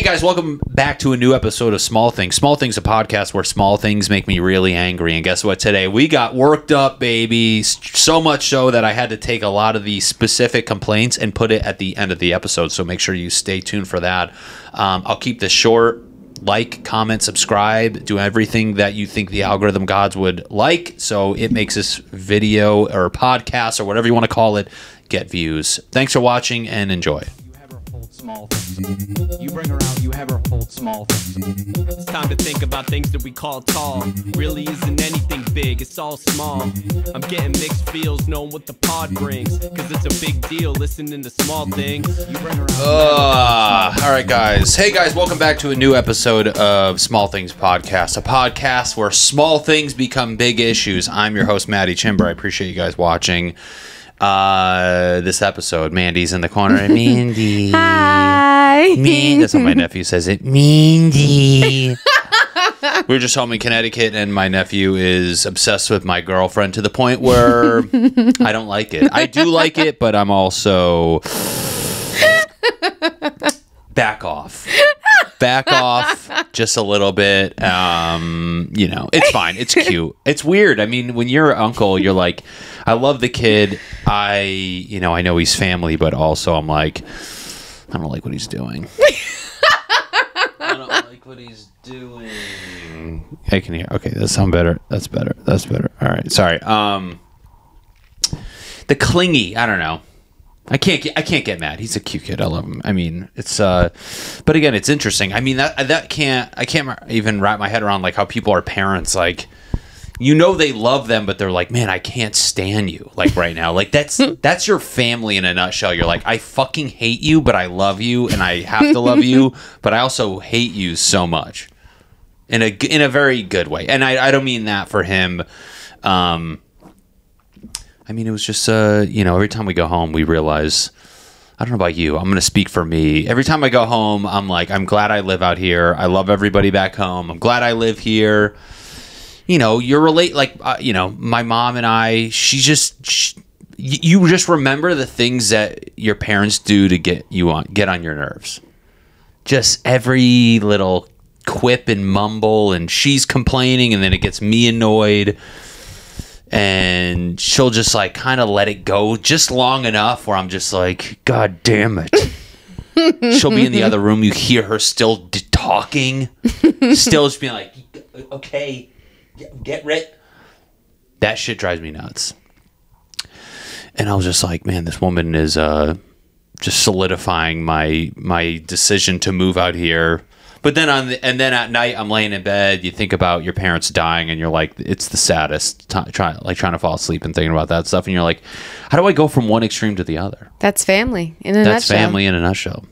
guys, welcome back to a new episode of Small Things. Small Things, a podcast where small things make me really angry. And guess what? Today we got worked up, baby. So much so that I had to take a lot of the specific complaints and put it at the end of the episode. So make sure you stay tuned for that. I'll keep this short. Like, comment, subscribe, do everything that you think the algorithm gods would like, so it makes this video or podcast or whatever you want to call it get views. Thanks for watching and enjoy. Small things. You bring her out, you have her hold small things. It's time to think about things that we call tall. Really isn't anything big, it's all small. I'm getting mixed feels knowing what the pod brings, cause it's a big deal listening to small things. You bring her out. All right, guys. Hey, guys, welcome back to a new episode of Small Things Podcast, a podcast where small things become big issues. I'm your host, Matty Chimber. I appreciate you guys watching this episode. Mandy's in the corner. Mandy. Hi. That's what my nephew says it. Mandy. We were just home in Connecticut, and my nephew is obsessed with my girlfriend to the point where I don't like it. I do like it, but I'm also back off. Back off just a little bit. You know, it's fine. It's cute. It's weird. I mean, when you're an uncle, you're like, I love the kid. I know he's family, but also I'm like, I don't like what he's doing. I don't like what he's doing. I can hear. Okay, that sounds better. That's better. That's better. All right. Sorry. The clingy. I don't know. I can't get mad. He's a cute kid. I love him. I mean, it's but again, it's interesting. I mean, I can't even wrap my head around like how people are parents. Like, you know, they love them, but they're like, man, I can't stand you. Like right now, like that's your family in a nutshell. You're like, I fucking hate you, but I love you, and I have to love you, but I also hate you so much, in a very good way. And I don't mean that for him. I mean, it was just, every time we go home, we realize, I don't know about you, I'm going to speak for me. Every time I go home, I'm like, I'm glad I live out here. I love everybody back home. I'm glad I live here. You know, my mom and I, you just remember the things that your parents do to get on your nerves. Just every little quip and mumble, and she's complaining, and then it gets me annoyed. And she'll just like kind of let it go just long enough where I'm just like, God damn it. She'll be in the other room. You hear her still talking, still just being like, okay, get rid. That shit drives me nuts. And I was just like, man, this woman is just solidifying my decision to move out here. But then then at night, I'm laying in bed. You think about your parents dying, and you're like, it's the saddest. Trying to fall asleep and thinking about that stuff, and you're like, how do I go from one extreme to the other? That's family in a nutshell. That's family in a nutshell.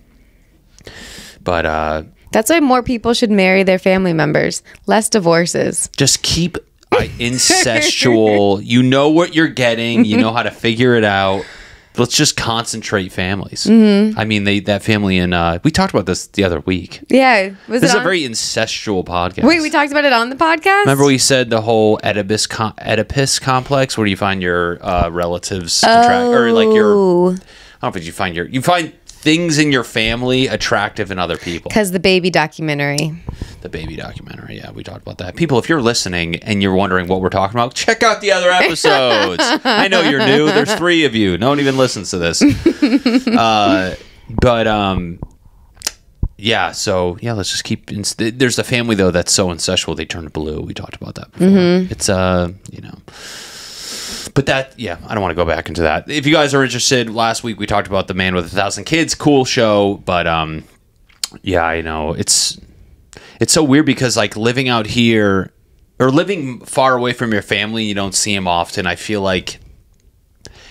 But that's why more people should marry their family members. Less divorces. Just keep incestual. You know what you're getting. You know how to figure it out. Let's just concentrate families. Mm-hmm. I mean, that family in... we talked about this the other week. Yeah. This is a very incestual podcast. Wait, we talked about it on the podcast? Remember we said the whole Oedipus complex, where you find your relatives attract... Or like your... I don't know if you find things in your family attractive in other people. Because the baby documentary. The baby documentary, yeah, we talked about that. People, if you're listening and you're wondering what we're talking about, check out the other episodes. I know you're new. There's 3 of you. No one even listens to this. Yeah, so, yeah, let's just keep... There's a family, though, that's so incestual, they turn blue. We talked about that before. Mm-hmm. It's, But that, yeah, I don't want to go back into that. If you guys are interested, last week we talked about The Man with 1,000 Kids. Cool show, but, yeah, I know. It's so weird because like living out here or living far away from your family, you don't see them often. I feel like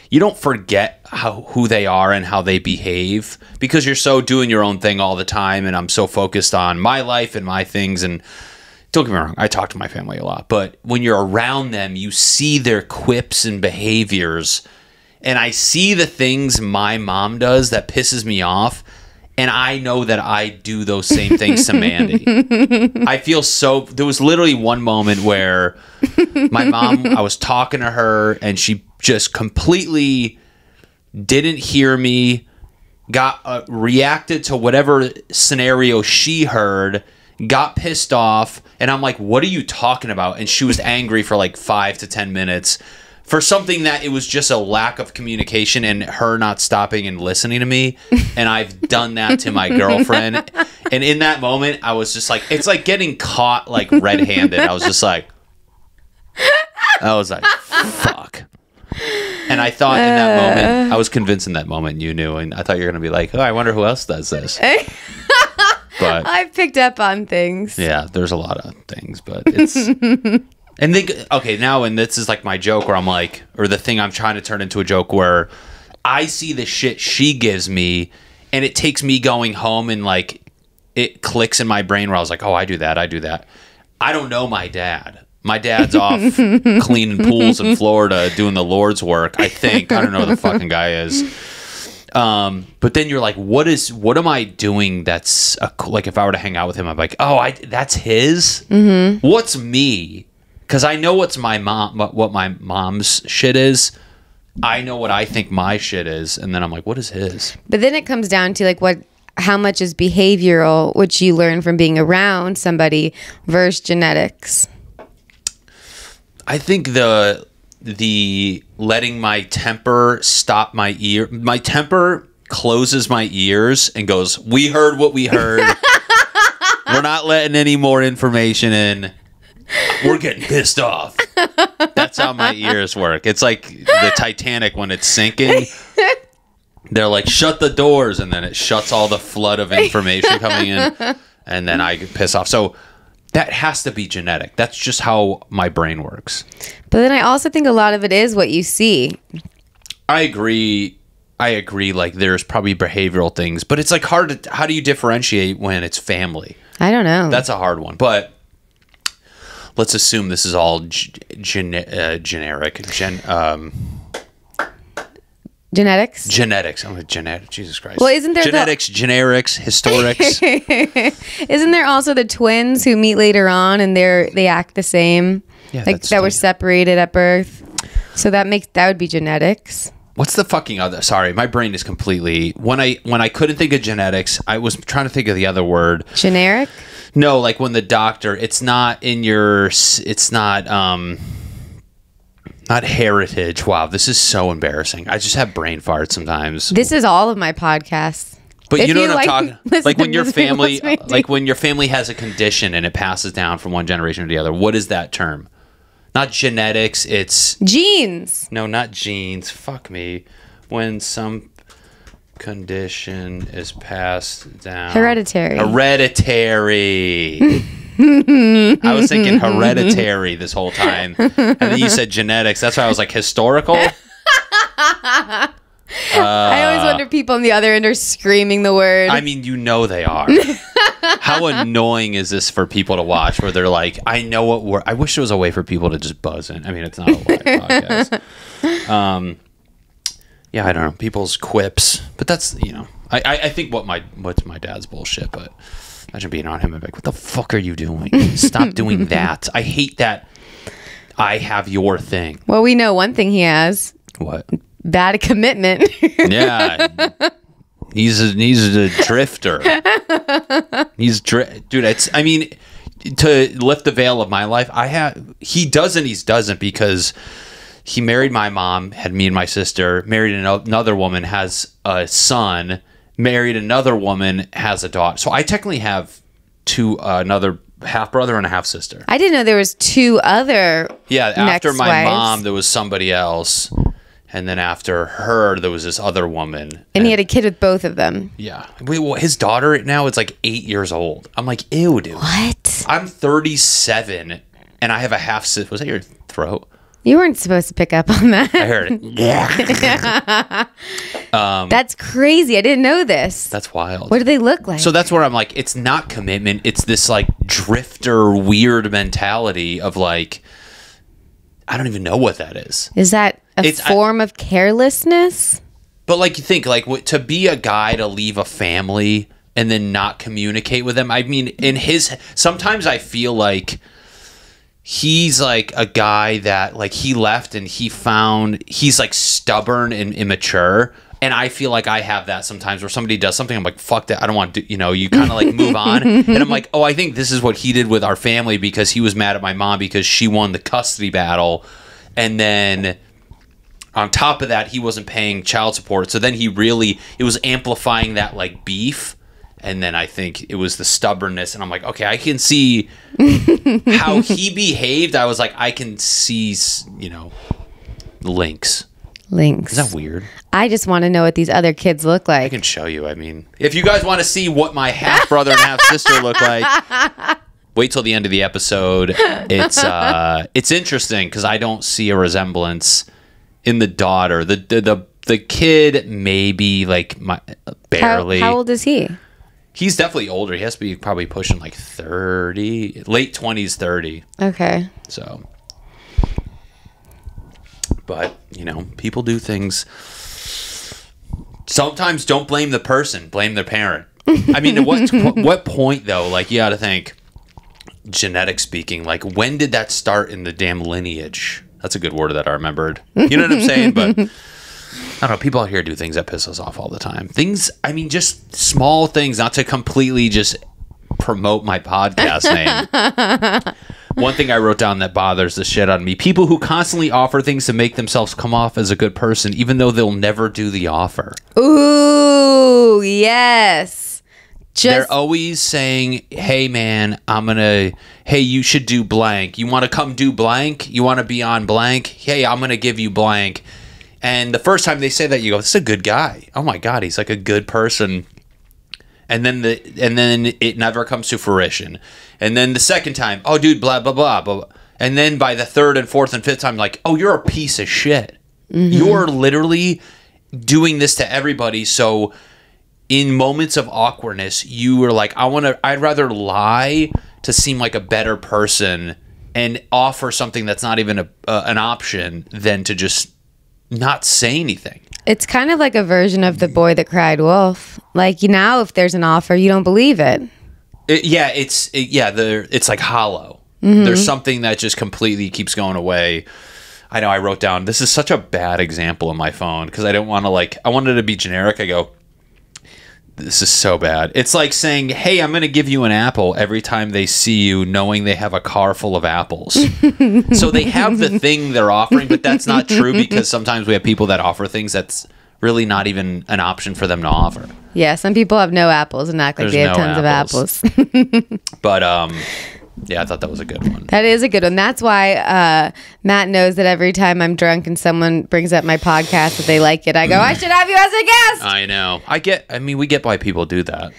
you don't forget who they are and how they behave because you're so doing your own thing all the time. And I'm so focused on my life and my things. And don't get me wrong, I talk to my family a lot, but when you're around them, you see their quips and behaviors. And I see the things my mom does that pisses me off. And I know that I do those same things to Mandy. I feel so... There was literally one moment where my mom... I was talking to her, and she just completely didn't hear me, got reacted to whatever scenario she heard, got pissed off, and I'm like, what are you talking about? And she was angry for like 5 to 10 minutes for something that it was just a lack of communication and her not stopping and listening to me. And I've done that to my girlfriend. And in that moment, I was just like, it's like getting caught like red-handed. I was like, fuck. And I thought in that moment, I was convinced in that moment you knew. And I thought you were going to be like, oh, I wonder who else does this. But I've picked up on things. yeah, there's a lot of things, but it's... And then, okay, now, and this is like my joke where I'm like, or the thing I'm trying to turn into a joke where I see the shit she gives me and it takes me going home and like it clicks in my brain where I was like, oh, I do that. I don't know my dad. My dad's off cleaning pools in Florida doing the Lord's work, I think. I don't know who the fucking guy is. But then you're like, what am I doing that's like if I were to hang out with him, I'm like, oh, that's his? Mm-hmm. What's me? Because I know what my mom's shit is. I know what I think my shit is. And then I'm like, what is his? But then it comes down to like how much is behavioral, which you learn from being around somebody, versus genetics. I think the letting my temper stop my ear. My temper closes my ears and goes, we heard what we heard. We're not letting any more information in. We're getting pissed off. That's how my ears work. It's like the Titanic when it's sinking. They're like, shut the doors, and then it shuts all the flood of information coming in, and then I get pissed off. So that has to be genetic. That's just how my brain works. But then I also think a lot of it is what you see. I agree. Like there's probably behavioral things, but it's like hard to, how do you differentiate when it's family? I don't know. That's a hard one, but let's assume this is all generic. Genetics? Genetics. I'm a genetic. Jesus Christ. Well, isn't there genetics, generics, historics? Isn't there also the twins who meet later on and they act the same? Yeah, like that were separated at birth. So that would be genetics. What's the fucking other? Sorry, my brain is completely. When I couldn't think of genetics, I was trying to think of the other word. Generic? No, like when the doctor, it's not not heritage. Wow, this is so embarrassing. I just have brain farts sometimes. This is all of my podcasts. But you know what I'm talking? Like when your family, like when your family has a condition and it passes down from one generation to the other. What is that term? Not genetics. It's genes. No, not genes. Fuck me. When some condition is passed down. Hereditary. I was thinking hereditary this whole time. And then you said genetics. That's why I was like, historical? I always wonder people on the other end are screaming the word. I mean, you know they are. How annoying is this for people to watch where they're like, I know what word. I wish there was a way for people to just buzz in. I mean, it's not a live podcast. Yeah, I don't know. People's quips. But that's, I think what's my dad's bullshit, but imagine being on him and like, what the fuck are you doing? Stop doing that. I hate that I have your thing. Well, we know one thing he has. What? Bad commitment. Yeah. He's a drifter. Dude, I mean, to lift the veil of my life, he doesn't because he married my mom, had me and my sister, married another woman, has a son, married another woman, has a daughter. So I technically have another half brother and a half sister. I didn't know there was two other. Yeah, after my mom, there was somebody else. And then after her, there was this other woman. And he had a kid with both of them. Yeah. Well, his daughter now is like 8 years old. I'm like, ew, dude. What? I'm 37 and I have a half sister. Was that your throat? You weren't supposed to pick up on that. I heard it. Yeah. That's crazy. I didn't know this. That's wild. What do they look like? So that's where I'm like, it's not commitment. It's this like drifter weird mentality of like, I don't even know what that is. Is that a form of carelessness? But like you think like to be a guy to leave a family and then not communicate with them. I mean, sometimes I feel like he's like a guy that like he left and he's like stubborn and immature. And I feel like I have that sometimes where somebody does something, I'm like, fuck that, I don't want to do, you kind of like move on. And I'm like, oh, I think this is what he did with our family because he was mad at my mom because she won the custody battle. And then on top of that, he wasn't paying child support. So then it was amplifying that like beef. And then I think it was the stubbornness. And I'm like, okay, I can see how he behaved. I was like, I can see, links. Is that weird? I just want to know what these other kids look like. I can show you. I mean, if you guys want to see what my half brother and half sister look like, wait till the end of the episode. It's interesting because I don't see a resemblance in the daughter. The kid maybe like barely. How old is he? He's definitely older. He has to be probably pushing like 30, late 20s, 30. Okay. So, but, people do things. Sometimes don't blame the person, blame their parent. I mean, at what point, though, like, you got to think, genetic speaking, like, when did that start in the damn lineage? That's a good word that I remembered. You know what I'm saying? But I don't know. People out here do things that piss us off all the time. Just small things, not to completely just promote my podcast name. One thing I wrote down that bothers the shit out of me. People who constantly offer things to make themselves come off as a good person, even though they'll never do the offer. Ooh, yes. They're always saying, hey, man, hey, you should do blank. You want to come do blank? You want to be on blank? Hey, I'm going to give you blank. And the first time they say that, you go, this is a good guy. Oh, my God, he's like a good person. And then it never comes to fruition. And then the second time, oh, dude, blah, blah, blah, blah. And then by the third and fourth and fifth time, like, oh, you're a piece of shit. Mm-hmm. You're literally doing this to everybody. So in moments of awkwardness, you were like, I'd rather lie to seem like a better person and offer something that's not even an option than to just not say anything. It's kind of like a version of the boy that cried wolf. Like, now if there's an offer, you don't believe it. It's like hollow. Mm-hmm. There's something that just completely keeps going away. I know I wrote down, this is such a bad example on my phone because I don't want to I wanted to be generic. I go, this is so bad. It's like saying, hey, I'm going to give you an apple every time they see you, knowing they have a car full of apples. So they have the thing they're offering, but that's not true because sometimes we have people that offer things that's really not even an option for them to offer. Yeah, some people have no apples and act like they have tons of apples. But, yeah, I thought that was a good one. That is a good one. That's why Matt knows that every time I'm drunk and someone brings up my podcast that they like it, I go, I should have you as a guest. I know. We get why people do that.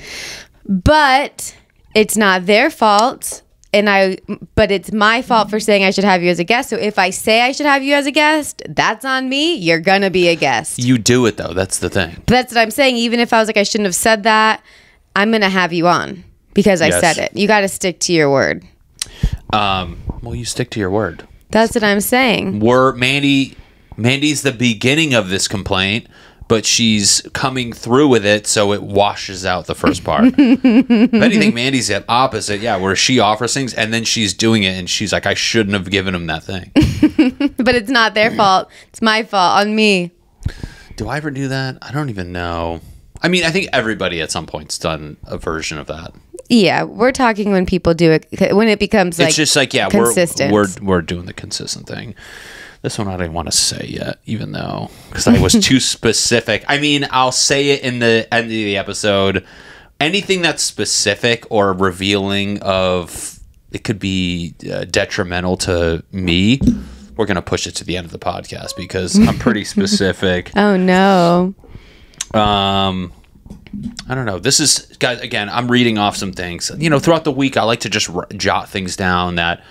But it's not their fault. But it's my fault for saying I should have you as a guest. So if I say I should have you as a guest, that's on me. You're going to be a guest. You do it, though. That's the thing. But that's what I'm saying. Even if I was like, I shouldn't have said that, I'm going to have you on. Because I said it. You got to stick to your word. Well, you stick to your word. That's what I'm saying. Mandy's the beginning of this complaint, but she's coming through with it, so it washes out the first part. If anything, Mandy's the opposite. Yeah, where she offers things, and then she's doing it, and she's like, I shouldn't have given him that thing. But it's not their fault. It's my fault. On me. Do I ever do that? I don't even know. I mean, I think everybody at some point's done a version of that. Yeah, we're talking when people do it, when it becomes like, it's just like, yeah, consistent. We're doing the consistent thing. This one I didn't want to say yet, even though, because I was too specific. I mean, I'll say it in the end of the episode. Anything that's specific or revealing of, it could be detrimental to me, we're going to push it to the end of the podcast because I'm pretty specific. Oh, no. I don't know. This is, guys, again, I'm reading off some things. Throughout the week, I like to just jot things down that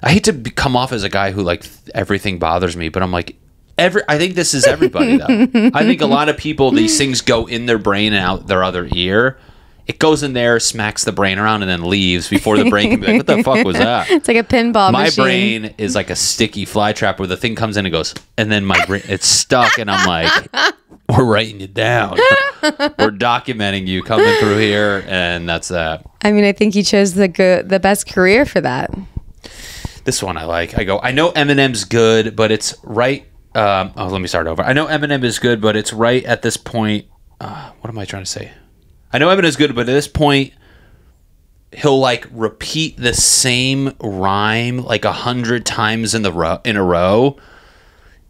I hate to come off as a guy who, like, everything bothers me, but I'm like, I think this is everybody, though. I think a lot of people, these things go in their brain and out their other ear. It goes in there, smacks the brain around, and then leaves before the brain can be like, what the fuck was that? It's like a pinball machine. My brain is like a sticky fly trap where the thing comes in and goes, and then my brain, it's stuck, and I'm like, we're writing you down. We're documenting you coming through here, and that's that. I mean, I think you chose the best career for that. This one I like. I go, I know Eminem's good, but it's right let me start over. I know Eminem is good, but it's right at this point. What am I trying to say? I know Eminem is good, but at this point, he'll like repeat the same rhyme like 100 times in a row,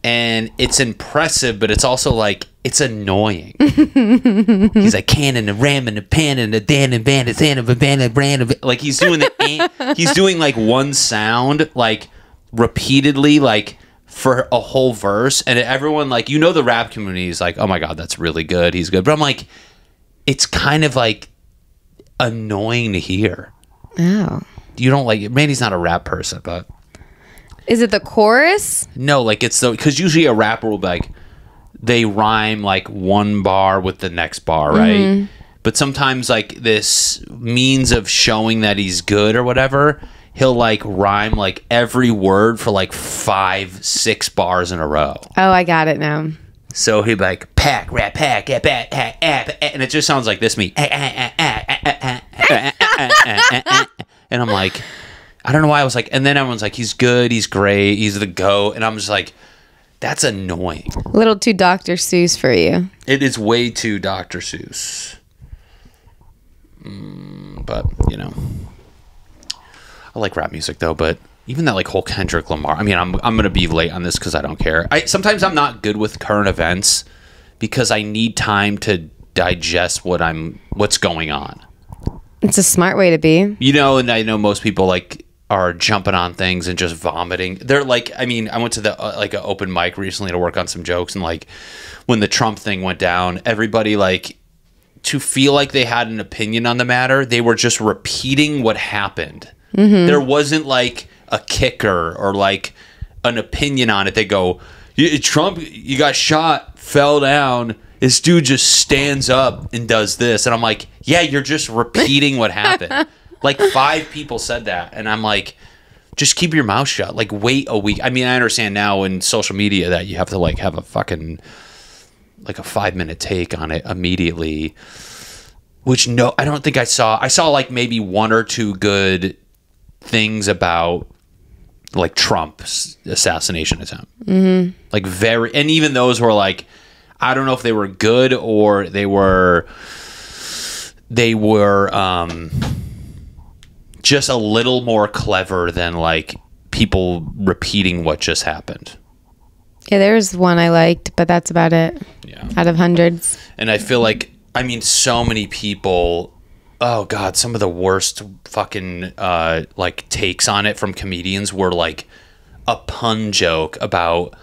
and it's impressive, but it's also like it's annoying. He's like cannon and ram and the pan and the dan and van and van brand. Like he's doing he's doing like one sound like repeatedly like for a whole verse, and everyone like the rap community is like, oh my god, that's really good. He's good, but I'm like, it's kind of like annoying to hear. Oh, you don't like it? Mandy's not a rap person, but is it the chorus? No, like it's because usually a rapper will be like they rhyme like one bar with the next bar, right? Mm-hmm. But sometimes like this means of showing that he's good or whatever, he'll like rhyme like every word for like 5-6 bars in a row. Oh, I got it now. So he'd be like pack rap pack and it just sounds like this me. And I'm like, I don't know why I was like, and then everyone's like, he's good, he's great, he's the GOAT, and I'm just like, that's annoying. A little too Dr. Seuss for you. It is way too Dr. Seuss. But I like rap music though. But even that like whole Kendrick Lamar. I mean, I'm gonna be late on this because I don't care. Sometimes I'm not good with current events because I need time to digest what's going on. It's a smart way to be. And I know most people like are jumping on things and just vomiting. They're like, I mean, I went to the like an open mic recently to work on some jokes, and like when the Trump thing went down, everybody like to feel like they had an opinion on the matter, they were just repeating what happened. Mm-hmm. There wasn't like a kicker or like an opinion on it. They go, Trump, you got shot, fell down. This dude just stands up and does this. And I'm like, yeah, you're just repeating what happened. Like 5 people said that. And I'm like, just keep your mouth shut. Like wait a week. I mean, I understand now in social media that you have to like have a fucking like a 5-minute take on it immediately. Which I don't think I saw. I saw like maybe 1 or 2 good things about like Trump's assassination attempt. Mm-hmm. Like and even those were like, I don't know if they were good or they were just a little more clever than like people repeating what just happened. Yeah, there's one I liked, but that's about it. Yeah. Out of hundreds. And I feel like, I mean, so many people, oh God, some of the worst fucking like takes on it from comedians were like a pun joke about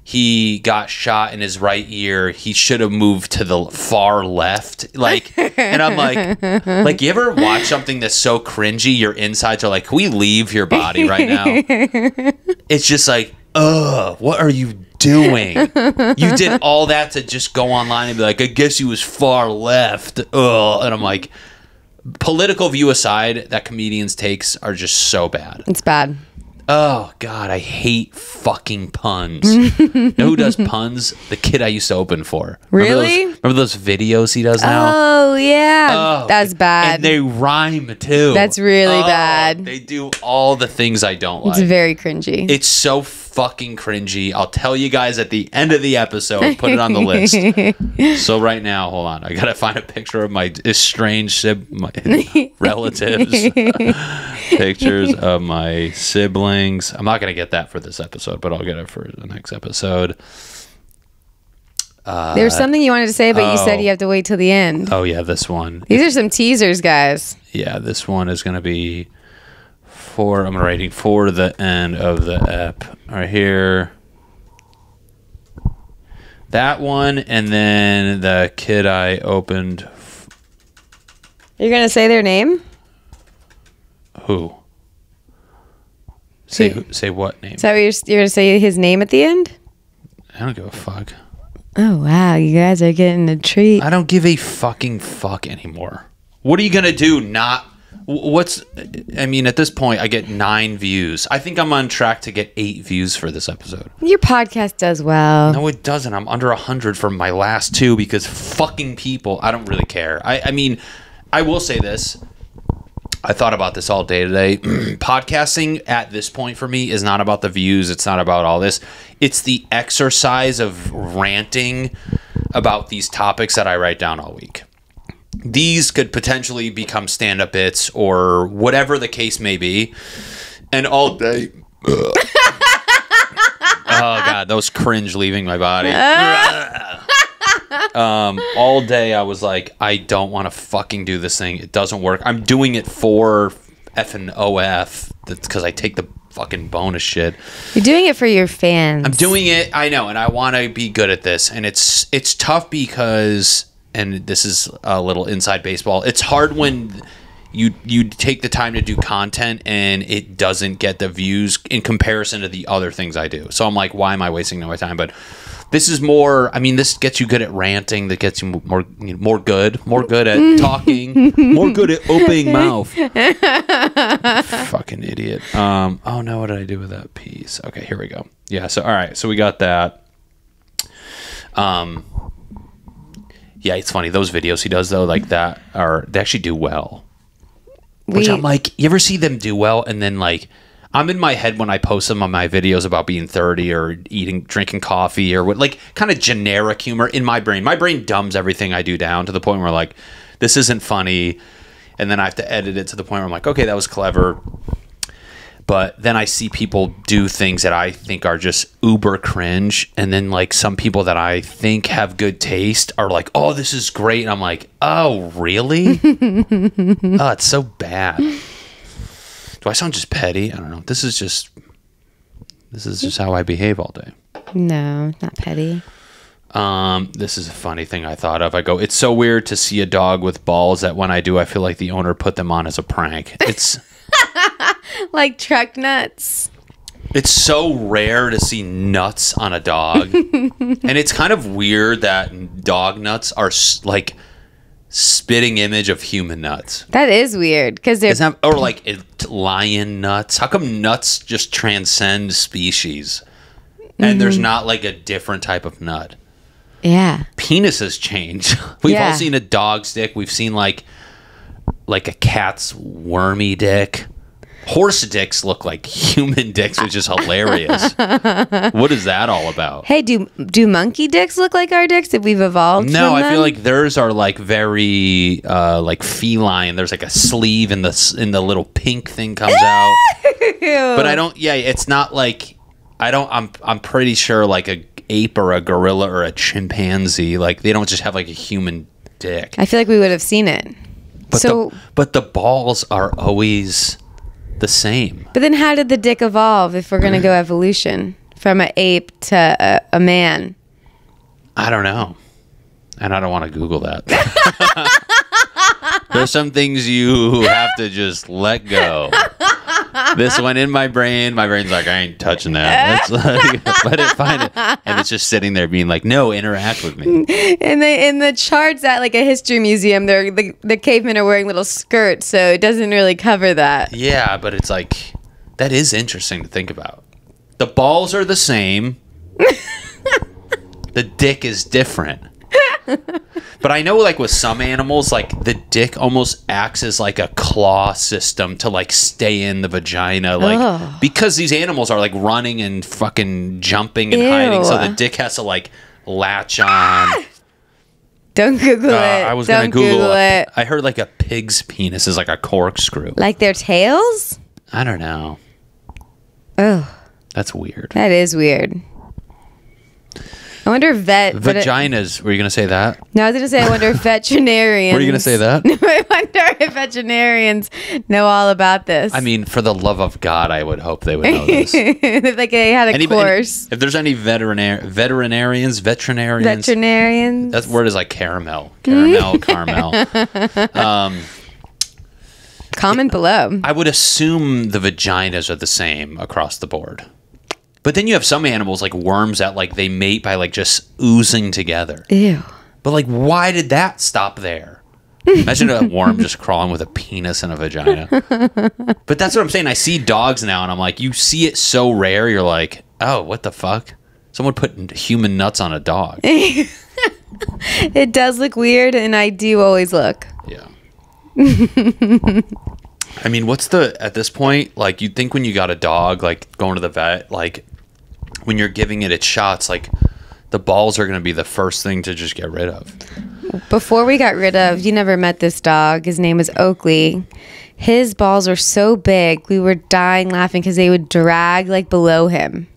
he got shot in his right ear. He should have moved to the far left. Like, and I'm like, you ever watch something that's so cringy, your insides are like, can we leave your body right now? It's just like, ugh, what are you doing? You did all that to just go online and be like, I guess he was far left. Ugh. And I'm like, political view aside, that comedians' takes are just so bad. It's bad. Oh God, I hate fucking puns. You know who does puns? The kid I used to open for. Really? Remember those videos he does now? Oh yeah, that's bad. And they rhyme too. That's really bad. They do all the things I don't like. It's very cringy. It's so fucking cringy. I'll tell you guys at the end of the episode. Put it on the list. So right now, hold on. I gotta find a picture of my estranged relatives. Pictures of my siblings. I'm not gonna get that for this episode, but I'll get it for the next episode. There's something you wanted to say, but you said you have to wait till the end. Oh yeah, this one. These are some teasers, guys. Yeah, this one is gonna be I'm writing for the end of the ep right here. That one, and then the kid I opened. You're gonna say their name? Who? Say what name? Is that what you're gonna say his name at the end? I don't give a fuck. Oh wow, you guys are getting a treat. I don't give a fucking fuck anymore. What are you gonna do? I mean, at this point, I get 9 views. I think I'm on track to get 8 views for this episode. Your podcast does well. No, it doesn't. I'm under 100 for my last 2 because fucking people. I don't really care. I mean, I will say this. I thought about this all day today. Podcasting at this point for me is not about the views. It's not about all this. it's the exercise of ranting about these topics that I write down all week. These could potentially become stand-up bits or whatever the case may be. And all day... oh, God, those cringe leaving my body. All day I was like, I don't want to fucking do this thing. It doesn't work. I'm doing it for effing OF. That's because I take the fucking bonus shit. You're doing it for your fans. I'm doing it, I know, and I want to be good at this. And it's tough because, and this is a little inside baseball, it's hard when you take the time to do content and it doesn't get the views in comparison to the other things I do. So I'm like, why am I wasting my time? But this is more, I mean, this gets you good at ranting, that gets you more good at talking, more good at opening mouth. Fucking idiot. Oh no, what did I do with that piece? Okay, here we go. Yeah, so all right, so we got that. Yeah, it's funny, those videos he does though, like that, they actually do well. Which I'm like, you ever see them do well and then like, I'm in my head when I post some of my videos about being 30 or drinking coffee or what, like kind of generic humor in my brain. My brain dumbs everything I do down to the point where like, this isn't funny. And then I have to edit it to the point where I'm like, okay, that was clever. But then I see people do things that I think are just uber cringe. And then like some people that I think have good taste are like, oh, this is great. And I'm like, oh, really? Oh, it's so bad. Do I sound just petty? I don't know. This is just how I behave all day. No, not petty. This is a funny thing I thought of. I go, it's so weird to see a dog with balls that when I do, I feel like the owner put them on as a prank. It's like truck nuts. It's so rare to see nuts on a dog. And it's kind of weird that dog nuts are like spitting image of human nuts. That is weird because they're or like lion nuts. How come nuts just transcend species and there's not like a different type of nut? Yeah, penises change. We've all seen a dog's dick. We've seen like a cat's wormy dick. Horse dicks look like human dicks, which is hilarious. What is that all about? Hey, do monkey dicks look like our dicks? If we've evolved? No, from I them? feel like theirs are like very like feline. There's like a sleeve and the little pink thing comes out. But I don't. Yeah, it's not like I don't. I'm pretty sure like a ape or a gorilla or a chimpanzee, like they don't just have like a human dick. I feel like we would have seen it. But the balls are always the same. But then how did the dick evolve if we're going to go evolution from an ape to a man? I don't know. And I don't want to Google that. There's some things you have to just let go. This went in my brain. My brain's like, I ain't touching that. That's like, let it find it. And it's just sitting there being like, no, interact with me. And in the charts at like a history museum, the cavemen are wearing little skirts, so it doesn't really cover that. Yeah, but it's like, that is interesting to think about. The balls are the same. The dick is different. But I know like with some animals, like the dick almost acts as like a claw system to like stay in the vagina, like because these animals are like running and fucking jumping and hiding, so the dick has to like latch on. Don't Google it. I was gonna Google it. I heard like a pig's penis is like a corkscrew. Like their tails? I don't know. Oh, that's weird. That is weird. I wonder if vaginas. Were you gonna say that? No, I was gonna say I wonder if veterinarians. Were you gonna say that? I wonder if veterinarians know all about this. I mean, for the love of God, I would hope they would know this. If like they had a course. If there's any veterinarians. That word is like caramel, caramel. Comment below. I would assume the vaginas are the same across the board. But then you have some animals like worms that like they mate by like just oozing together. Ew. But like, why did that stop there? Imagine a worm just crawling with a penis and a vagina. But that's what I'm saying. I see dogs now and I'm like, you see it so rare. You're like, oh, what the fuck? Someone put human nuts on a dog. It does look weird and I do always look. Yeah. I mean, at this point, like you'd think when you got a dog, like going to the vet, like when you're giving it its shots, like the balls are going to be the first thing to just get rid of. Before we got rid of, you never met this dog. His name was Oakley. His balls were so big, we were dying laughing because they would drag like below him.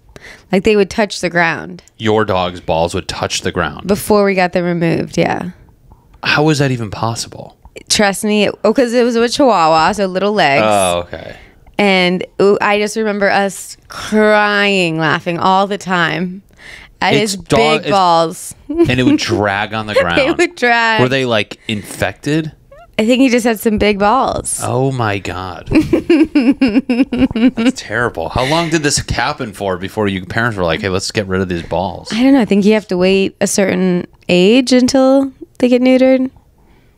Like they would touch the ground. Your dog's balls would touch the ground. Before we got them removed, yeah. How is that even possible? Trust me. Because it was a Chihuahua, so little legs. Oh, okay. And I just remember us crying, laughing all the time at his big balls. And it would drag on the ground. It would drag. Were they like infected? I think he just had some big balls. Oh my God. That's terrible. How long did this happen for before your parents were like, hey, let's get rid of these balls? I don't know. I think you have to wait a certain age until they get neutered.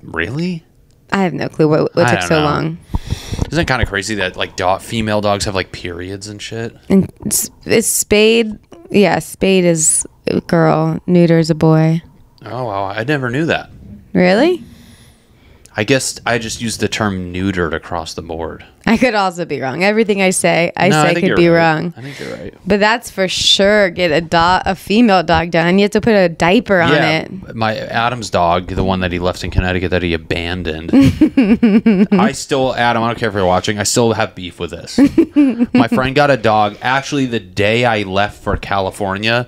Really? I have no clue what took so long. Isn't it kind of crazy that like female dogs have like periods and shit? And it's spayed. Yeah, spayed is a girl, neuter is a boy. Oh, wow. I never knew that. Really? I guess I just used the term neutered across the board. I could also be wrong. Everything I say could be right. wrong. I think you're right. But that's for sure. Get a female dog done. You have to put a diaper on it. My Adam's dog, the one that he left in Connecticut that he abandoned. I still, Adam, I don't care if you're watching, I still have beef with this. My friend got a dog. Actually, the day I left for California,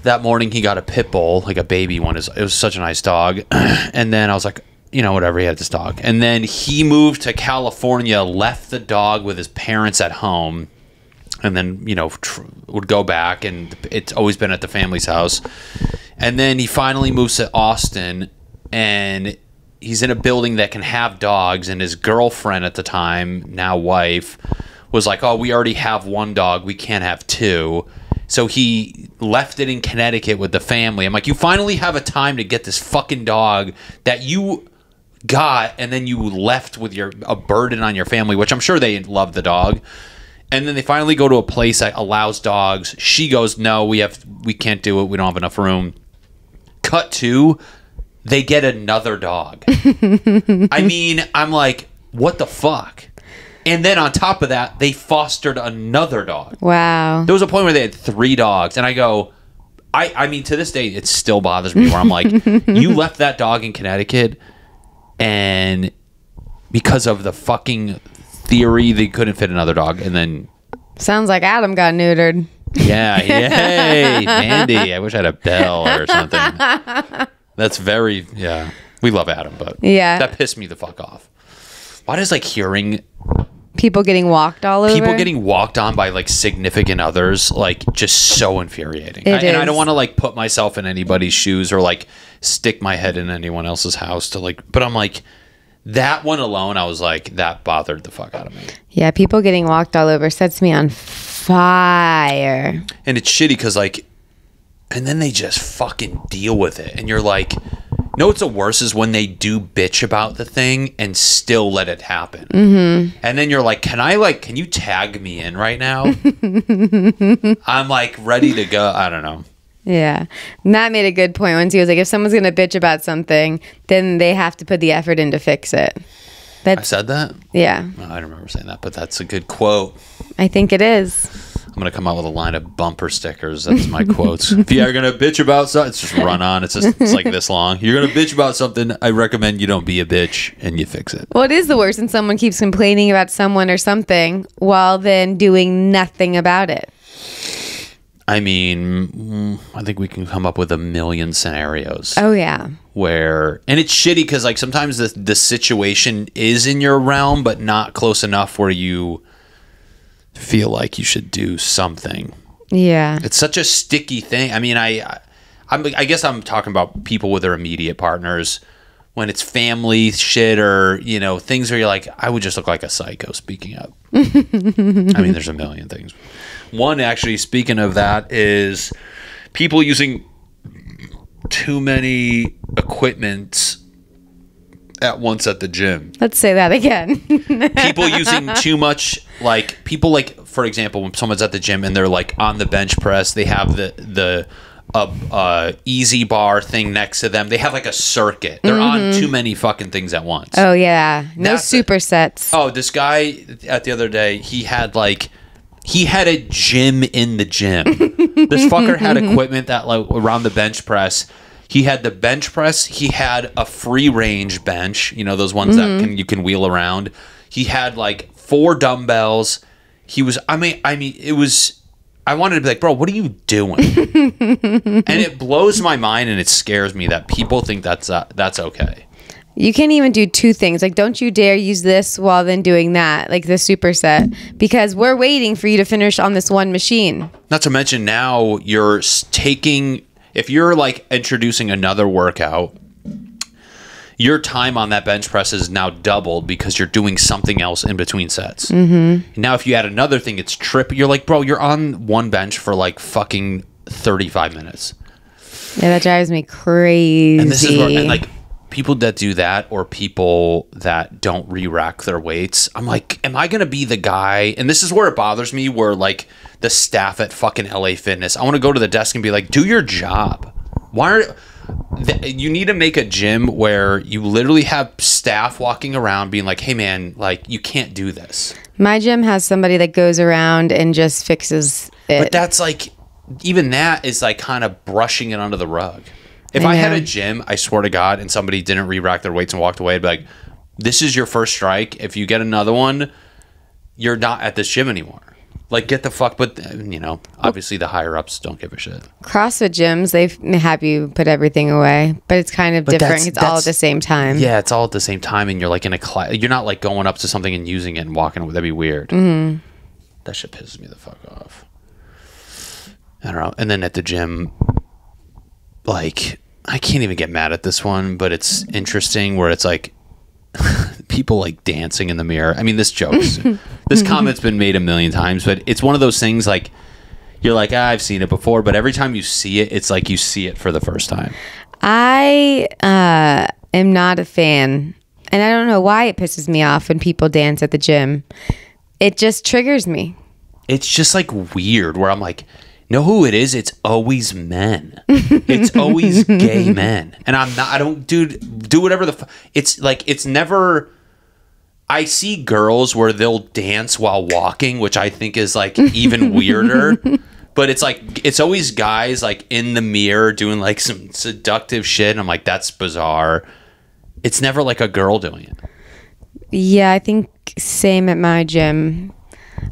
that morning he got a pit bull, like a baby one. It was such a nice dog. And then I was like, you know, whatever, he had this dog. And then he moved to California, left the dog with his parents at home, and then, you know, would go back, and it's always been at the family's house. And then he finally moves to Austin, and he's in a building that can have dogs, and his girlfriend at the time, now wife, was like, oh, we already have one dog, we can't have two. So he left it in Connecticut with the family. I'm like, you finally have a time to get this fucking dog that you got, and then you left with a burden on your family, which I'm sure they love the dog. And then they finally go to a place that allows dogs. She goes, no, we can't do it, we don't have enough room. Cut to, they get another dog. I mean, I'm like, what the fuck? And then on top of that, they fostered another dog. Wow. There was a point where they had 3 dogs, and I go, I mean, to this day, it still bothers me, where I'm like, you left that dog in Connecticut, and because of the fucking theory, they couldn't fit another dog, and then... Sounds like Adam got neutered. Yeah, yay, Mandy. I wish I had a bell or something. That's very... Yeah. We love Adam, but yeah, that pissed me the fuck off. Why does, like, hearing... People getting walked all over? People getting walked on by, like, significant others, like, just so infuriating. And I don't want to, like, put myself in anybody's shoes or, like, stick my head in anyone else's house to, like... But I'm like, that one alone, I was like, that bothered the fuck out of me. Yeah, people getting walked all over sets me on fire. And it's shitty because, like... And then they just fucking deal with it. And you're like... No, what's the worst is when they do bitch about the thing and still let it happen. Mm-hmm. And then you're like, can you tag me in right now? I'm like ready to go. I don't know. Yeah. Matt made a good point once. He was like, if someone's going to bitch about something, then they have to put the effort in to fix it. I said that? Yeah. No, I don't remember saying that, but that's a good quote. I think it is. I'm going to come out with a line of bumper stickers. That's my quotes. If you're going to bitch about something, it's just run on. It's like this long. You're going to bitch about something, I recommend you don't be a bitch and you fix it. Well, it is the worst when someone keeps complaining about someone or something while then doing nothing about it. I mean, I think we can come up with a million scenarios. Oh, yeah. And it's shitty because, like, sometimes the situation is in your realm, but not close enough where you feel like you should do something. Yeah. It's such a sticky thing. I mean, I guess I'm talking about people with their immediate partners when it's family shit or, you know, things where you're like, I would just look like a psycho speaking up. I mean, there's a million things. One, actually, speaking of that, is people using too many equipment at once at the gym. Let's say that again. People using too much, like, people, like, for example, when someone's at the gym and they're, like, on the bench press, they have the easy bar thing next to them. They have, like, a circuit. They're on too many fucking things at once. Oh, yeah. No supersets. Oh, this guy at the other day, he had, like... He had a gym in the gym. This fucker had equipment that like around the bench press. He had the bench press. He had a free range bench. You know, those ones that you can wheel around. He had like 4 dumbbells. He was, I mean, it was, I wanted to be like, bro, what are you doing? And it blows my mind and it scares me that people think that's okay. You can't even do 2 things. Like, don't you dare use this while then doing that, like the superset, because we're waiting for you to finish on this one machine. Not to mention now you're taking, if you're like introducing another workout, your time on that bench press is now doubled because you're doing something else in between sets. Now, if you add another thing, it's you're like, bro, you're on one bench for like fucking 35 minutes. Yeah, that drives me crazy. And this is where, and like, people that do that or people that don't re-rack their weights, I'm like, am I going to be the guy? And this is where it bothers me, where like the staff at fucking LA Fitness, I want to go to the desk and be like, do your job. You need to make a gym where you literally have staff walking around being like, hey man, like, you can't do this. My gym has somebody that goes around and just fixes it. But that's like, even that is like kind of brushing it under the rug. If I had a gym, I swear to God, and somebody didn't re-rack their weights and walked away, I'd be like, this is your first strike. If you get another one, you're not at this gym anymore. Like, get the fuck. But, you know, obviously the higher-ups don't give a shit. CrossFit gyms, they have you put everything away. But it's kind of different. It's all at the same time. Yeah, it's all at the same time, and you're like in a class. You're not like going up to something and using it and walking away. That'd be weird. That shit pisses me the fuck off. I don't know. And then at the gym, like, I can't even get mad at this one, but it's interesting where it's like people like dancing in the mirror. I mean, this comment's been made a million times, but it's one of those things like, you're like, I've seen it before, but every time you see it, it's like you see it for the first time. I am not a fan, and I don't know why it pisses me off when people dance at the gym. It just triggers me. It's just like weird where I'm like, know who it is? It's always men. It's always gay men. And I don't do whatever it's like, it's never, I see girls where they'll dance while walking, which I think is like even weirder. But it's like, it's always guys like in the mirror doing like some seductive shit. And I'm like, that's bizarre. It's never like a girl doing it. Yeah, I think same at my gym.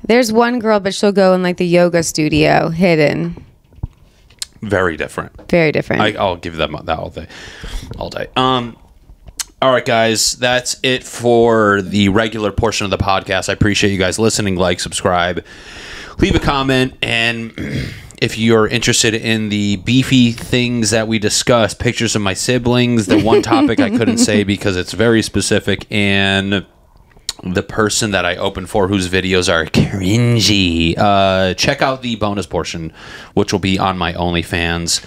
There's one girl, but she'll go in like the yoga studio, hidden. Very different. Very different. I'll give them that all day. All day. All right, guys, that's it for the regular portion of the podcast. I appreciate you guys listening. Like, subscribe, leave a comment, and if you're interested in the beefy things that we discuss, pictures of my siblings, the one topic I couldn't say because it's very specific, and the person that I opened for whose videos are cringy, check out the bonus portion, which will be on my OnlyFans.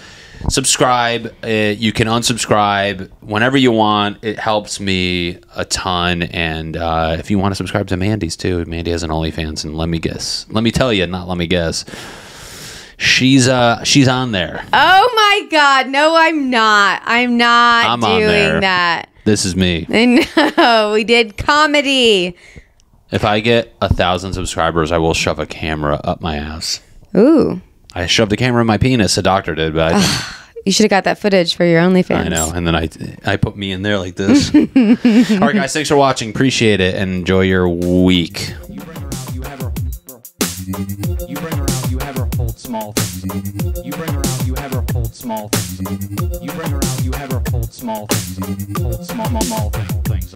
Subscribe. You can unsubscribe whenever you want. It helps me a ton. And if you want to subscribe to Mandy's too, Mandy has an OnlyFans, and let me tell you, not let me guess, she's on there. Oh my God, no, I'm not. I'm doing that. This is me. I know. We did comedy. If I get 1,000 subscribers, I will shove a camera up my ass. Ooh. I shoved a camera in my penis. A doctor did, but you should have got that footage for your OnlyFans. I know. And then I put me in there like this. All right, guys. Thanks for watching. Appreciate it. And enjoy your week. You bring her out, you have her. You bring her out, you have her hold small things. You bring her out, you have her hold small things. You bring her out, you have her hold small things. Hold small things.